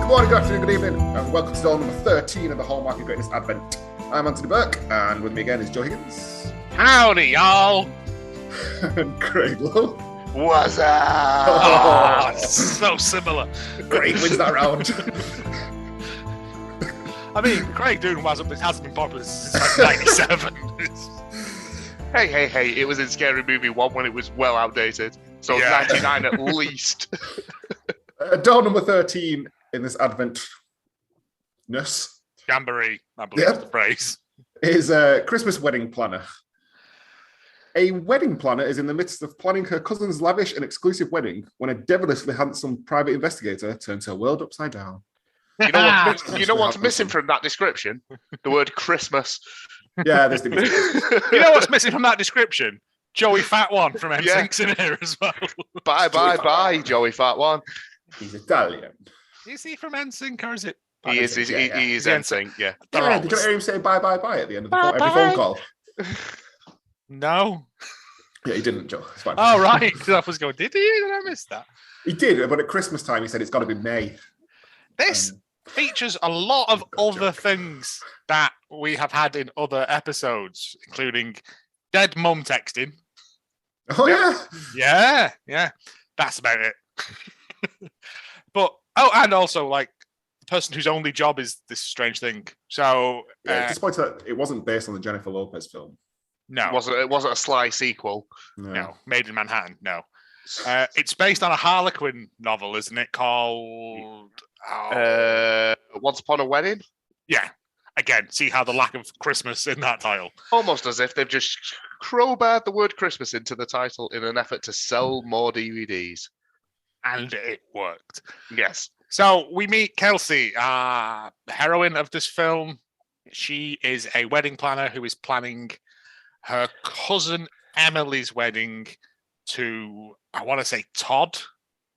morning, good afternoon, good evening, and welcome to Dawn number 13 of the Hallmark of Greatness Advent. I'm Anthony Burke, and with me again is Joe Higgins. Howdy, y'all. And Craig Lowe. What's up? Oh, so similar. Craig wins that round. I mean, Craig doing What's Up hasn't been popular since like 97. Hey, it was in Scary Movie 1 when it was well outdated. So Yeah. 99 at least. Dawn number 13 in this Advent-ness Jamboree, I believe is the phrase. is a Christmas wedding planner. A wedding planner is in the midst of planning her cousin's lavish and exclusive wedding when a devilishly handsome private investigator turns her world upside down. You know what's missing from that description? The word Christmas. Yeah, this thing is... You know what's missing from that description? Joey Fat One from NSYNC's in here as well. Bye, Joey Fat One. He's Italian. Is he from NSYNC or is it? He is NSYNC, yeah. Yeah, did you hear him say bye at the end of the every phone call? No. Yeah, he didn't, Joe. It's fine. Oh, right. I was going, did he? Did I miss that? He did, but at Christmas time, he said it's got to be May. This features a lot of other joke. things that we have had in other episodes, including dead mum texting. Oh, yeah. Yeah. That's about it. But, and also, like, the person whose only job is this strange thing. So, Disappointed that it wasn't based on the Jennifer Lopez film. no. It wasn't a sly sequel. No. Made in Manhattan, no. It's based on a Harlequin novel, isn't it? Called... Once Upon a Wedding? Yeah. Again, see how the lack of Christmas in that title. Almost as if they've just crowbarred the word Christmas into the title in an effort to sell more DVDs. And it worked. Yes. So we meet Kelsey, the heroine of this film. She is a wedding planner who is planning her cousin Emily's wedding to, I want to say, Todd.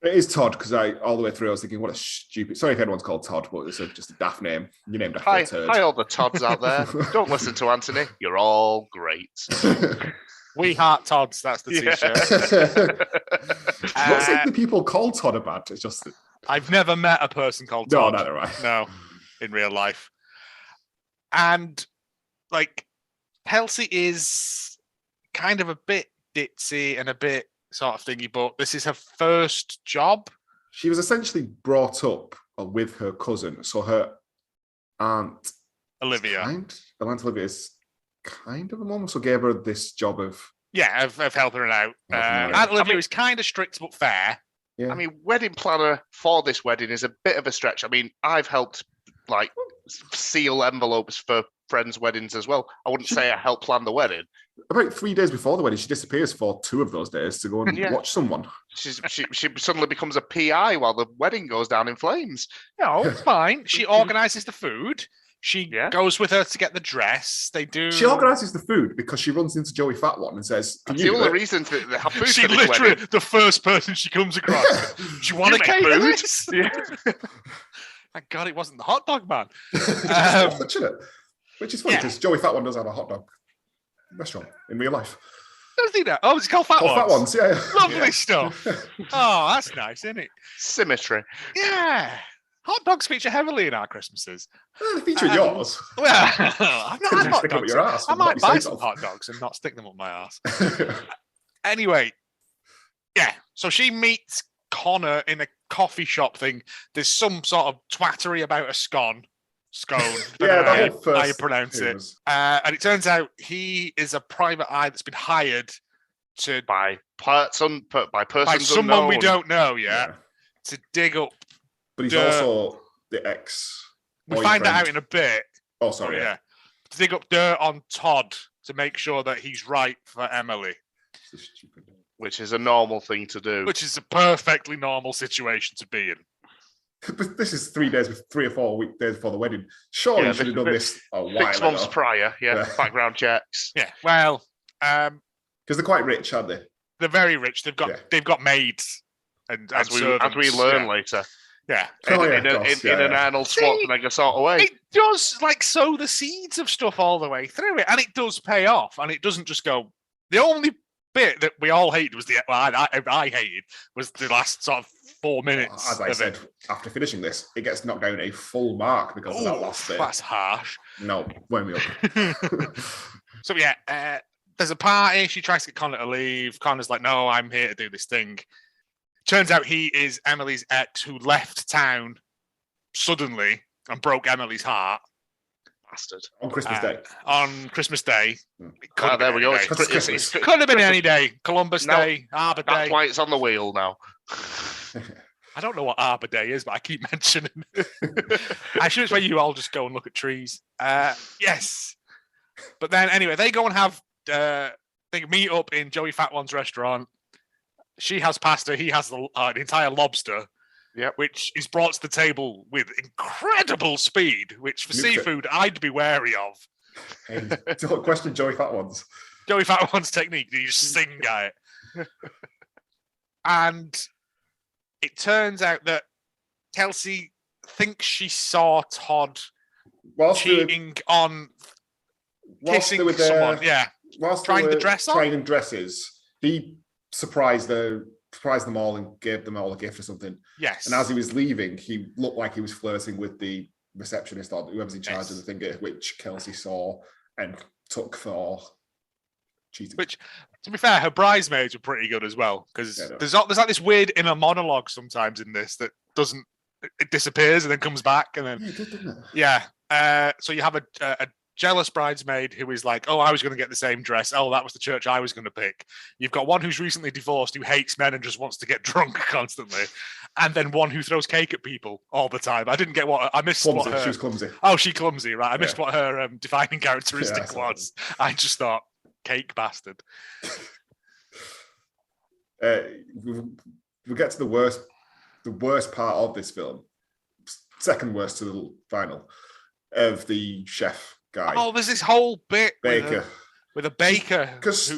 It is Todd, because all the way through I was thinking, what a stupid... Sorry if anyone's called Todd, but it's just a daft name. You're named after a turd. Hi, all the Todds out there. Don't listen to Anthony. You're all great. We Heart Todds, that's the t-shirt. Not saying the people called Todd are bad, it's just... That... I've never met a person called No, Todd. neither have I. No, in real life. And, like, Kelsey is kind of a bit ditzy and a bit sort of thingy, but this is her first job. She was essentially brought up with her cousin, so her aunt... Olivia. Her aunt Olivia is kind of a mum, so gave her this job of... Yeah, of helping her out. Helping her out. Aunt Olivia is kind of strict but fair. Yeah. I mean, wedding planner for this wedding is a bit of a stretch. I mean, I've helped, like, seal envelopes for friends' weddings as well. I wouldn't say I helped plan the wedding. About 3 days before the wedding, she disappears for 2 of those days to go and watch someone. She suddenly becomes a PI while the wedding goes down in flames. No, it's fine. She organises the food. She goes with her to get the dress. They do. She organises the food because she runs into Joey Fat One and says, That's the only reason they have food She for this literally, wedding. the first person she comes across. Do you want to make make food? this? Yeah. Thank God it wasn't the hot dog man. Which is funny because Joey Fat One does have a hot dog restaurant in real life. Does he know? Oh, it's called Fat Ones. Fat Ones, yeah. Lovely stuff. Oh, that's nice, isn't it? Symmetry. Yeah. Hot dogs feature heavily in our Christmases. They feature yours. Well, I've not had hot Stick 'em up dogs. your arse I and what might you buy say some of. hot dogs and not stick them up my ass. Anyway, yeah. So she meets Connor in a coffee shop thing. There's some sort of twattery about a scone. Yeah, the whole first how you pronounce it. was- And it turns out he is a private eye that's been hired to By persons someone we unknown. don't know yet Yeah. to dig up. But he's Dirt. also the ex. We find that out in a bit. Oh, sorry. Yeah. To dig up dirt on Todd to make sure that he's right for Emily, This is stupid. Which is a normal thing to do. which is a perfectly normal situation to be in. But this is 3 days, 3 or 4 weekdays before the wedding. Surely you should have done this a while 6 months ago. prior, Yeah. background checks. Yeah. Well, Because they're quite rich, aren't they? they're very rich. They've got maids and As we servants. learn Yeah. later. Yeah. Oh, yeah, in of course, an yeah. Arnold See, Schwarzenegger sort of way. It does like sow the seeds of stuff all the way through it, and it does pay off, and it doesn't just go. The only bit that we all hated was I hated was the last sort of 4 minutes. As I said, after finishing this, it gets knocked down a full mark because of that last bit. That's harsh. No, wind me up. So yeah, there's a party. She tries to get Connor to leave. Connor's like, no, I'm here to do this thing. Turns out he is Emily's ex who left town suddenly and broke Emily's heart. Bastard. On Christmas Day. On Christmas Day. There we go. Could have been any day. Columbus Day, Arbor Day. That's why it's on the wheel now. I don't know what Arbor Day is, but I keep mentioning it. I should it's where you all just go and look at trees. Yes. But then anyway, they go and have they meet up in Joey Fat One's restaurant. She has pasta, he has the entire lobster. Yep. Which is brought to the table with incredible speed, which for seafood I'd be wary of. Hey, don't question Joey Fat One's. Joey Fat One's technique, you just sing at it. And it turns out that Kelsey thinks she saw Todd cheating on kissing someone. Yeah. Whilst trying the dress on? Trying dresses, he surprised them all and gave them all a gift or something. Yes. And as he was leaving, he looked like he was flirting with the receptionist or whoever's in charge of the thing, which Kelsey saw and took for cheating. Which, to be fair, her bridesmaids were pretty good as well, because there's like this weird inner monologue sometimes in this that it disappears and then comes back, and then Yeah, it did, didn't it? yeah. So you have a jealous bridesmaid who is like, oh, I was going to get the same dress. Oh, that was the church I was going to pick. You've got one who's recently divorced who hates men and just wants to get drunk constantly, and then one who throws cake at people all the time. I didn't get I missed Clumsy. what her, She was clumsy. Oh, she clumsy, right? I missed what her defining characteristic was. I just thought, cake bastard. We get to the worst part of this film, second worst to the final, of the chef guy. Oh, there's this whole bit Baker with a baker because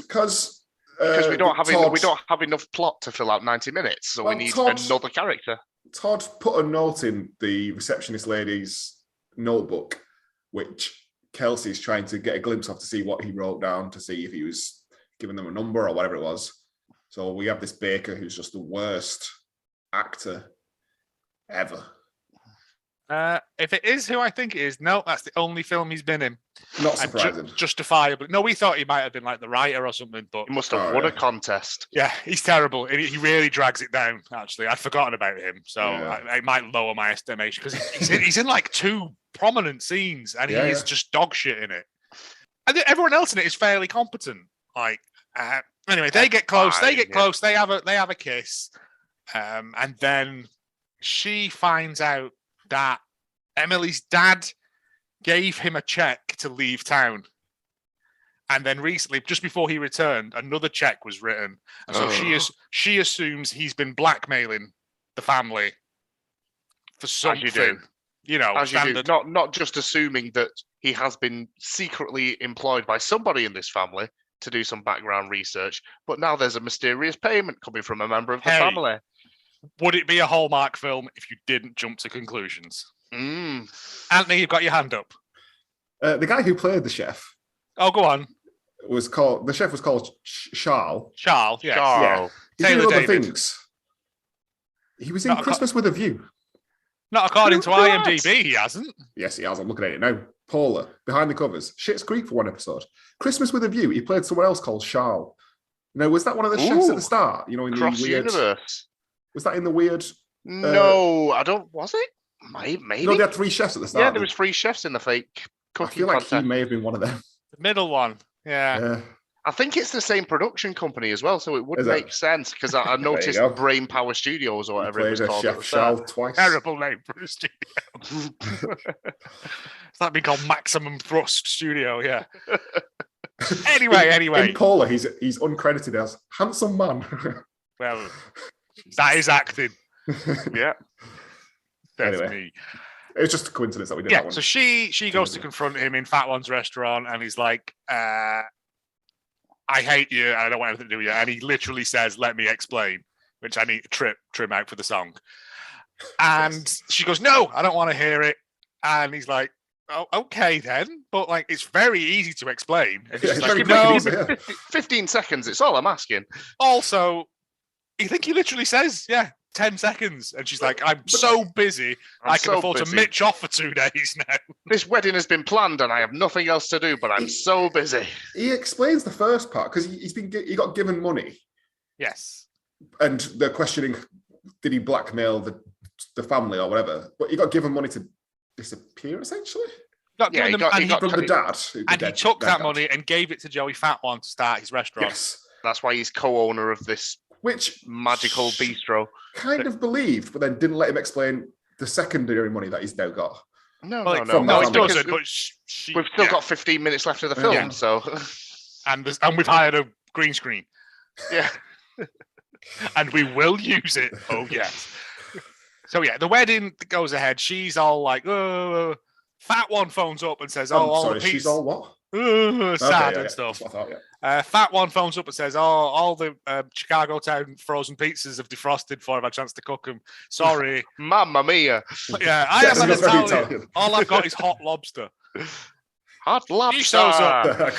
we don't have enough plot to fill out 90 minutes, so we need another character. Todd put a note in the receptionist lady's notebook, which Kelsey's trying to get a glimpse of to see what he wrote down, to see if he was giving them a number or whatever it was. So we have this Baker who's just the worst actor ever. If it is who I think it is, no, that's the only film he's been in. Not surprising. Justifiably. No, we thought he might have been like the writer or something, but he must have won a contest. Yeah, he's terrible. He really drags it down, actually. I'd forgotten about him, so I might lower my estimation, because he's in like 2 prominent scenes, and he is just dog shit in it. And everyone else in it is fairly competent. Like, anyway, they get close. They have a kiss, and then she finds out that Emily's dad gave him a check to leave town. And then recently, just before he returned, another check was written. And so she assumes he's been blackmailing the family for something. As you do. You know, as standard. You do. Not just assuming that he has been secretly employed by somebody in this family to do some background research, but now there's a mysterious payment coming from a member of the family. Would it be a Hallmark film if you didn't jump to conclusions? Anthony, you've got your hand up. The guy who played the chef. Oh, go on. The chef was called Charles. Charles, yes. Yeah. He did other David. things. He was in Christmas with a View. Not according to IMDb, he hasn't. Yes, he has. I'm looking at it now. Paula, behind the covers. Schitt's Creek for one episode. Christmas with a View. He played someone else called Charles. Now, was that one of the chefs at the start? You know, in Cross the weird universe. Was that in the weird? No, I don't. Was it? Maybe. No, they had 3 chefs at the start. Yeah, there was 3 chefs in the fake cooking I feel like contest. he may have been one of them. The middle one, yeah. I think it's the same production company as well, so it would make sense, because I noticed Brain Power Studios or whatever it was called. Chef Charles twice. Terrible name for a studio. It's like being called Maximum Thrust Studio, yeah. Anyway. In Paula, he's uncredited as handsome man. Well, that is acting. Yeah. Anyway, it was just a coincidence that we did that one. So she goes to confront him in Fat One's restaurant, and he's like, I hate you, and I don't want anything to do with you. And he literally says, let me explain, which I need to trim out for the song. And she goes, no, I don't want to hear it. And he's like, oh, okay then, but like it's very easy to explain. And Yeah, she's it's like, very no. quick and easy, yeah. 15 seconds. It's all I'm asking. Also, I think he literally says, 10 seconds. And she's like, I'm so busy, I can so afford busy. to mitch off for 2 days now. This wedding has been planned and I have nothing else to do, but I'm so busy. He explains the first part because he got given money, Yes. and they're questioning, did he blackmail the family or whatever? But he got given money to disappear essentially Got Yeah, given he them, got- and he he, got- from the dad. and he took that money and gave it to Joey Fat One to start his restaurant. Yes, That's why he's co-owner of this which magical bistro. kind of believed, but then didn't let him explain the secondary money that he's now got. No, Well, from no, the it family. doesn't. But she, We've still got 15 minutes left of the film, Yeah. so and we've hired a green screen, yeah. and we will use it. Oh yes. So yeah, the wedding goes ahead. She's all like, "Oh." Fat One phones up and says, "Oh, all sorry, the pizza, she's all what? sad Okay, and stuff." That's what I thought, yeah. Fat One phones up and says, "Oh, all the Chicago Town frozen pizzas have defrosted before I've had a chance to cook them. Sorry, Mamma mia. yeah, I Yes, am an that's very Italian. Italian. All I've got is hot lobster." Hot lobster. shows up.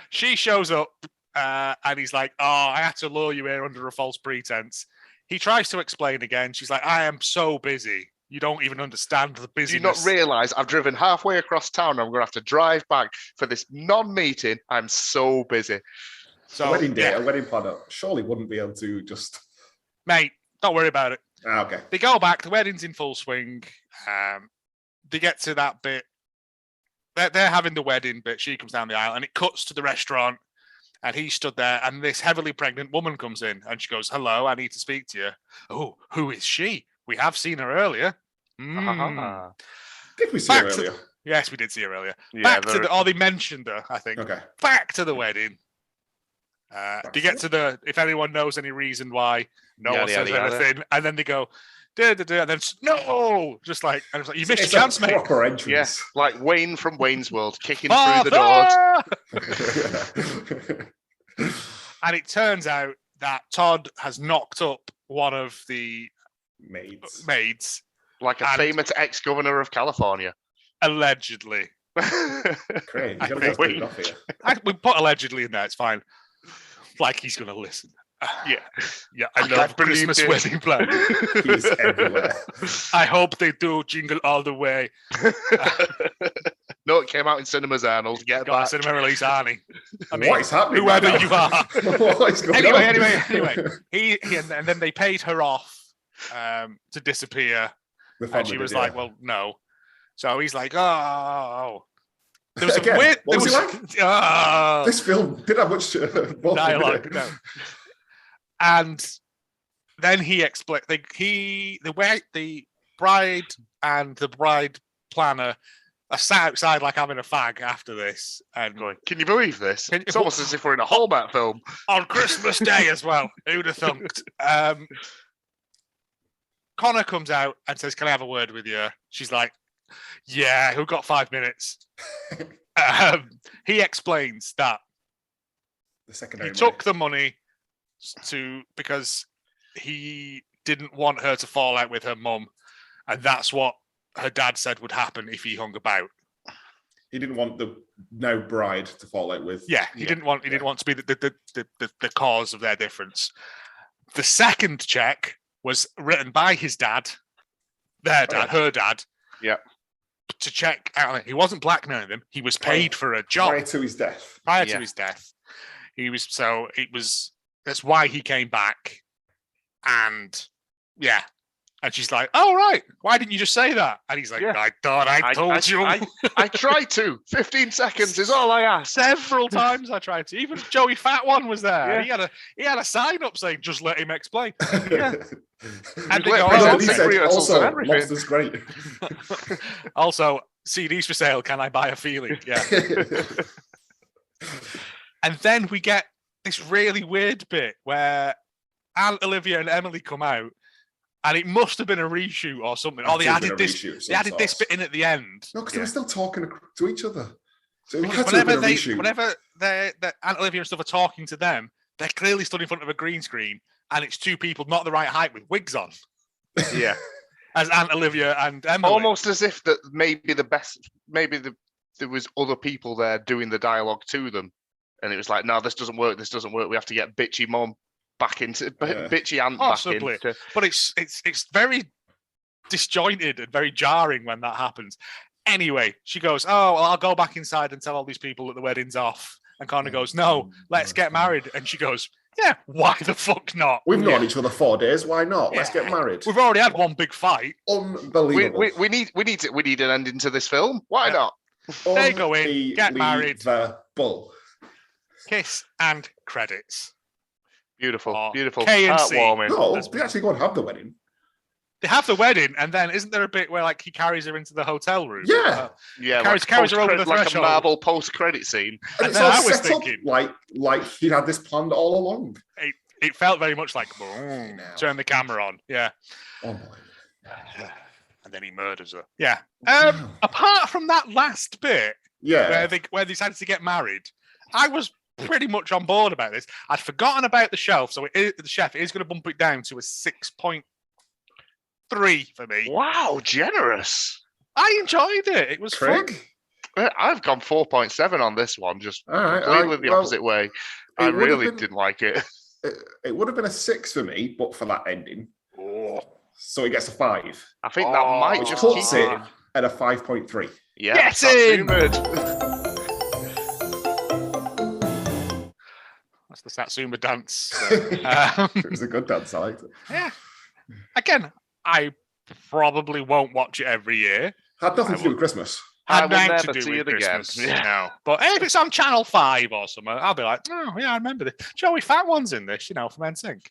She shows up, and he's like, "Oh, I had to lure you here under a false pretense." He tries to explain again. She's like, "I am so busy. You don't even understand the Do you busyness." not realise I've driven halfway across town and I'm going to have to drive back for this non-meeting? I'm so busy. So, A wedding day, yeah, a wedding planner surely wouldn't be able to just. mate, don't worry about it. Okay. They go back. The wedding's in full swing. They get to that bit. They're having the wedding bit. She comes down the aisle, and it cuts to the restaurant. And he stood there, and this heavily pregnant woman comes in, and she goes, "Hello, I need to speak to you." "Oh, who is she? We have seen her earlier." Ah. Did we see Back her to earlier? Yes, we did see her earlier. Yeah, Back to they mentioned her, I think. Okay. Back to the wedding. They get to the, if anyone knows any reason why no one Yada, says yada, yada. anything, and then they go, and then no, just like, and it's like, you missed It's your chance, a mate. proper Yeah, entrance. like Wayne from Wayne's World kicking through the doors. And it turns out that Todd has knocked up one of the maids, Like a And- famous ex-governor of California. allegedly. Great. I You gotta think get it off here. We put allegedly in there, it's fine. Like he's going to listen. Yeah. Yeah, I I love can't believe Christmas this. wedding plan. He's everywhere. I hope they do Jingle All the Way. No, it came out in cinemas, Arnold. Get Got a back. cinema release, Arnie. I mean, what is happening? whoever right you now? are. What is going Anyway, on? He and then they paid her off to disappear, The and family she was did, like, yeah. "Well, no." So he's like, "Oh." There was Again, a weird. what there was he like? Oh, This film didn't have much dialogue. No. And then he explained. The bride and the bride planner are sat outside like having a fag after this, and Going, can you believe this? Can you- It's almost as if we're in a Hallmark film. on Christmas Day as well. Who'd have thunked? Connor comes out and says, "Can I have a word with you?" She's like, "Yeah, who got 5 minutes?" He explains that The secondary he took the money because he didn't want her to fall out with her mum, and that's what her dad said would happen if he hung about. He didn't want the now bride to fall out with. Yeah, he didn't want to be the cause of their difference. The second check was written by his dad, their dad, her dad. Yeah. To check out, he wasn't blackmailing them. He was paid for a job Prior to his death. prior Yeah. to his death. That's why he came back. And yeah. And she's like, "Oh, right. Why didn't you just say that?" And he's like, Yeah. "I thought I told you." I tried to. 15 seconds is all I asked. Several times I tried to. Even Joey Fat One was there. Yeah. And he had a sign up saying, "Just let him explain." Yeah. And they Let go, me "Oh, know he these said, rehearsals and also, everything." Lobster's great. Also, CDs for sale. Can I buy a feeling? Yeah. And then we get this really weird bit where Aunt Olivia and Emily come out, and it must have been a reshoot or something. Or they added this. They added this bit in at the end. No, because they were still talking to each other. So it Because had to have been a reshoot. whenever Aunt Olivia and stuff are talking to them, they're clearly stood in front of a green screen, and it's two people not the right height with wigs on. Yeah. as Aunt Olivia and Emily. Almost as if that there was other people there doing the dialogue to them, and it was like, no, this doesn't work. This doesn't work. We have to get bitchy mom back into bitchy aunt Possibly. back into. But it's very disjointed and very jarring when that happens. Anyway, she goes, "Oh, well, I'll go back inside and tell all these people that the wedding's off." And Connor goes, "No, let's get married." And she goes, "Yeah, why the fuck not? We've known each other 4 days. Why not? Let's get married. We've already had one big fight. Unbelievable. We need an ending to this film. Why not? They go in, get married. Unbelievable. Kiss and credits. Beautiful, beautiful, K&C. heartwarming. No, they actually go and have the wedding. They have the wedding, and then isn't there a bit where like he carries her into the hotel room? Yeah. Yeah, carries her over the like threshold. a Marvel post-credit scene. And And it's then all I was set up thinking- like he had this planned all along. It felt very much like boom, turn the camera on. Yeah. Oh boy. And then he murders her. Yeah. Apart from that last bit Yeah. where they decided to get married, I was pretty much on board about this. I'd forgotten about the shelf, so the chef is going to bump it down to a 6.3 for me. Wow, generous. I enjoyed it. It was fun. Craig? I've gone 4.7 on this one, just All right. completely the opposite way. I it would have really been- didn't like it. It would have been a 6 for me, but for that ending. Oh. So he gets a 5. I think that might Which just puts keep it at a 5.3. Yeah, Get that's in! Satsuma. That's the Satsuma dance. It was a good dance. I liked it. Yeah. Again, I probably won't watch it every year. Had nothing to do with Christmas. I Had will nothing never to do see with it again. Christmas. Yeah. No. But if it's on Channel 5 or something, I'll be like, oh, yeah, I remember this. Joey Fat One's in this, from NSYNC.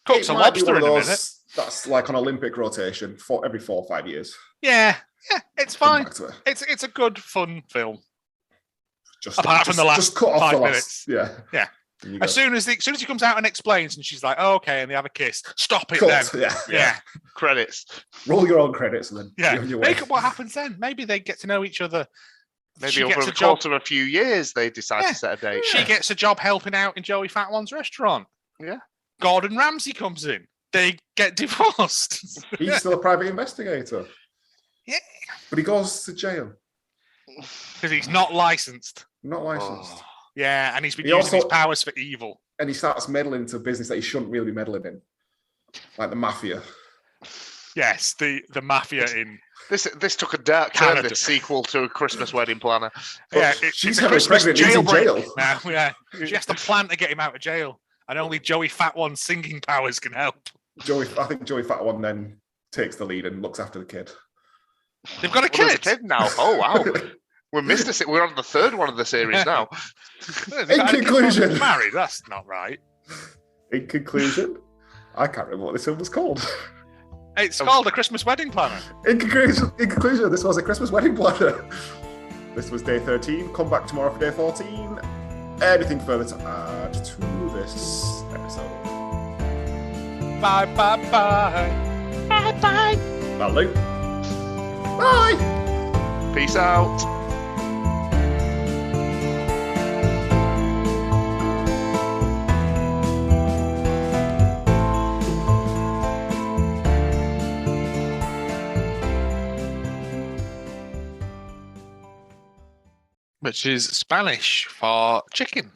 Cooks It a might be lobster one in of a those minute. That's like an Olympic rotation for every 4 or 5 years. Yeah, it's Come fine. back to it. It's a good, fun film. Just, Apart from the last just cut off 5 the minutes. last. Yeah. Yeah. And you go, As soon as he comes out and explains, and she's like, oh, okay, and they have a kiss. Stop it cut. then. Yeah. Yeah. Credits. Roll your own credits and then Yeah. you're on your way. Make up what happens then. Maybe they get to know each other. Maybe She over gets the a job. course of a few years, they decide Yeah. to set a date. She gets a job helping out in Joey Fat One's restaurant. Yeah. Gordon Ramsay comes in. They get divorced. He's still a private investigator. Yeah. But he goes to jail. Because he's not licensed. Not licensed. Oh. Yeah, and he's been He using his also- powers for evil. And he starts meddling into business that he shouldn't really be meddling in. Like the mafia. Yes, the mafia in. This took a dark turn. Canada. This sequel to a Christmas wedding planner. Yeah, she's it's a heavily Christmas pregnant, he's in jailbreak jail. now. Yeah, she has to plan to get him out of jail, and only Joey Fat One's singing powers can help. I think Joey Fat One then takes the lead and looks after the kid. They've got a Well, there's a kid. kid now. Oh wow, we missed this. We're on the third one of the series now. They've got a kid conclusion. who's married. That's not right. In conclusion, I can't remember what this film was called. It's called a Christmas wedding planner. In conclusion, this was a Christmas wedding planner. This was day 13. Come back tomorrow for day 14. Anything further to add to this episode? Bye, bye, bye. Bye, bye. Hello. Bye. Peace out. Which is Spanish for chicken.